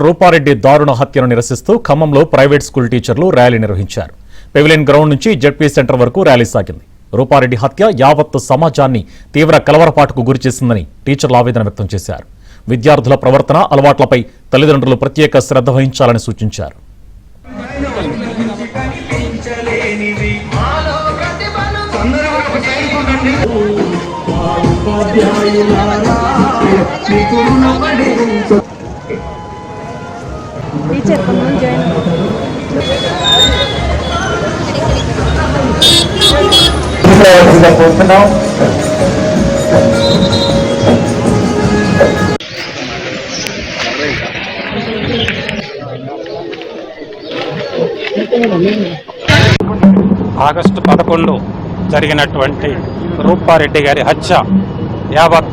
రూపారెడ్డి దారుణ హత్యను నిరసిస్తూ ఖమ్మంలో ప్రైవేట్ స్కూల్ టీచర్లు ర్యాలీ నిర్వహించారు. పెవిలియన్ గ్రౌండ్ నుంచి జెడ్పీ సెంటర్ వరకు ర్యాలీ సాగింది. రూపారెడ్డి హత్య యావత్తు సమాజాన్ని తీవ్ర కలవరపాటుకు గురిచేసిందని టీచర్లు ఆవేదన వ్యక్తం చేశారు. విద్యార్థుల ప్రవర్తన అలవాట్లపై తల్లిదండ్రులు ప్రత్యేక శ్రద్ధ వహించాలని సూచించారు. ఆగస్టు 11 జరిగినటువంటి రూపారెడ్డి గారి హత్య యావత్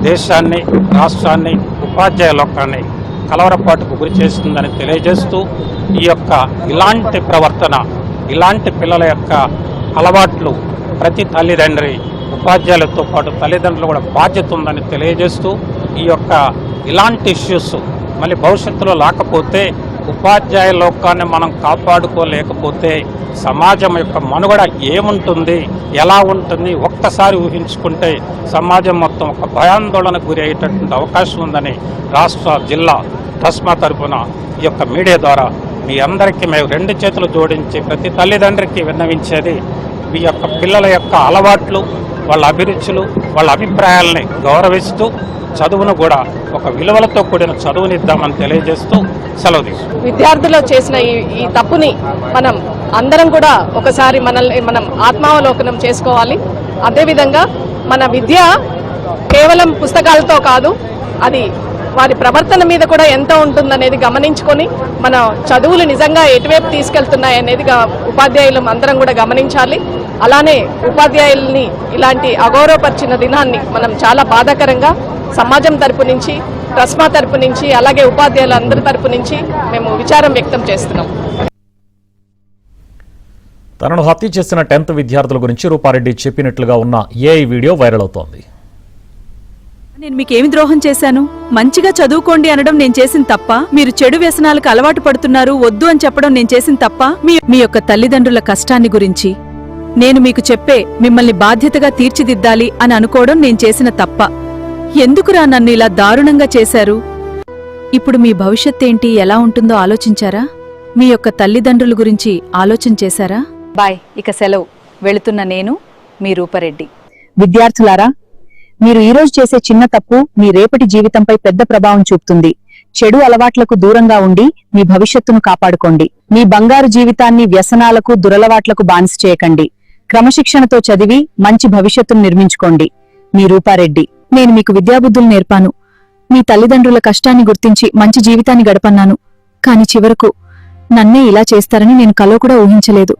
దేశాన్ని, రాష్ట్రాన్ని, ఉపాధ్యాయ లోకాన్ని కలవరపాటుకు గురి చేస్తుందని తెలియజేస్తూ ఇలాంటి ప్రవర్తన, ఇలాంటి పిల్లల యొక్క అలవాట్లు ప్రతి తల్లిదండ్రి, ఉపాధ్యాయులతో పాటు తల్లిదండ్రులు కూడా బాధ్యత ఉందని తెలియజేస్తూ ఇలాంటి ఇష్యూస్ మళ్ళీ భవిష్యత్తులో లేకపోతే ఉపాధ్యాయ లోకాన్ని మనం కాపాడుకోలేకపోతే సమాజం యొక్క మనుగడ ఏముంటుంది, ఎలా ఉంటుంది ఒక్కసారి ఊహించుకుంటే సమాజం మొత్తం ఒక భయాందోళనకు గురి అయ్యేటటువంటి అవకాశం ఉందని రాష్ట్ర, జిల్లా ట్రస్మా తరఫున మీడియా ద్వారా మీ అందరికీ మేము 2 చేతులు జోడించి ప్రతి తల్లిదండ్రికి విన్నవించేది, మీ పిల్లల యొక్క అలవాట్లు, వాళ్ళ అభిరుచులు, వాళ్ళ అభిప్రాయాలని గౌరవిస్తూ చదువును కూడా ఒక విలువలతో కూడిన చదువునిద్దామని తెలియజేస్తూ సెలవు తీసుకుంటాం. విద్యార్థులు చేసిన ఈ తప్పుని మనం అందరం కూడా ఒకసారి మనం ఆత్మావలోకనం చేసుకోవాలి. అదేవిధంగా మన విద్య కేవలం పుస్తకాలతో కాదు, అది వారి ప్రవర్తన మీద కూడా ఎంత ఉంటుందనేది గమనించుకొని మన చదువులు నిజంగా ఎటువైపు తీసుకెళ్తున్నాయి అనేది ఉపాధ్యాయులు అందరం కూడా గమనించాలి. అలానే ఉపాధ్యాయుల్ని ఇలాంటి అగౌరవపరిచిన దినాన్ని మనం చాలా బాధాకరంగా సమాజం తరపు నుంచి, ట్రస్మా తరపు నుంచి, అలాగే ఉపాధ్యాయులు అందరి తరపు నుంచి మేము విచారం వ్యక్తం చేస్తున్నాం. తనను హత్య చేసిన 10th విద్యార్థుల గురించి రూపారెడ్డి చెప్పినట్లుగా ఉన్న ఏఐ వీడియో వైరల్ అవుతోంది. నేను మీకేమి ద్రోహం చేశాను? మంచిగా చదువుకోండి అనడం నేను చేసిన తప్ప? మీరు చెడు వ్యసనాలకు అలవాటు పడుతున్నారు, వద్దు అని చెప్పడం నేను చేసిన తప్ప? మీ యొక్క తల్లిదండ్రుల కష్టాన్ని గురించి నేను మీకు చెప్పే మిమ్మల్ని బాధ్యతగా తీర్చిదిద్దాలి అని అనుకోవడం నేను చేసిన తప్ప? ఎందుకురా నన్ను ఇలా దారుణంగా చేశారు? ఇప్పుడు మీ భవిష్యత్తేంటి, ఎలా ఉంటుందో ఆలోచించారా? మీ యొక్క తల్లిదండ్రుల గురించి ఆలోచన చేశారా? బాయ్, ఇక సెలవు. వెళుతున్న నేను మీ రూపారెడ్డి. విద్యార్థులారా, మీరు ఈరోజు చేసే చిన్న తప్పు మీ రేపటి జీవితంపై పెద్ద ప్రభావం చూపుతుంది. చెడు అలవాట్లకు దూరంగా ఉండి మీ భవిష్యత్తును కాపాడుకోండి. మీ బంగారు జీవితాన్ని వ్యసనాలకు, దురలవాట్లకు బానిస చేయకండి. క్రమశిక్షణతో చదివి మంచి భవిష్యత్తును నిర్మించుకోండి. మీ రూపారెడ్డి. నేను మీకు విద్యాబుద్ధులు నేర్పాను. మీ తల్లిదండ్రుల కష్టాన్ని గుర్తించి మంచి జీవితాన్ని గడపన్నాను. కాని చివరకు నన్నే ఇలా చేస్తారని నేను కలో కూడా ఊహించలేదు.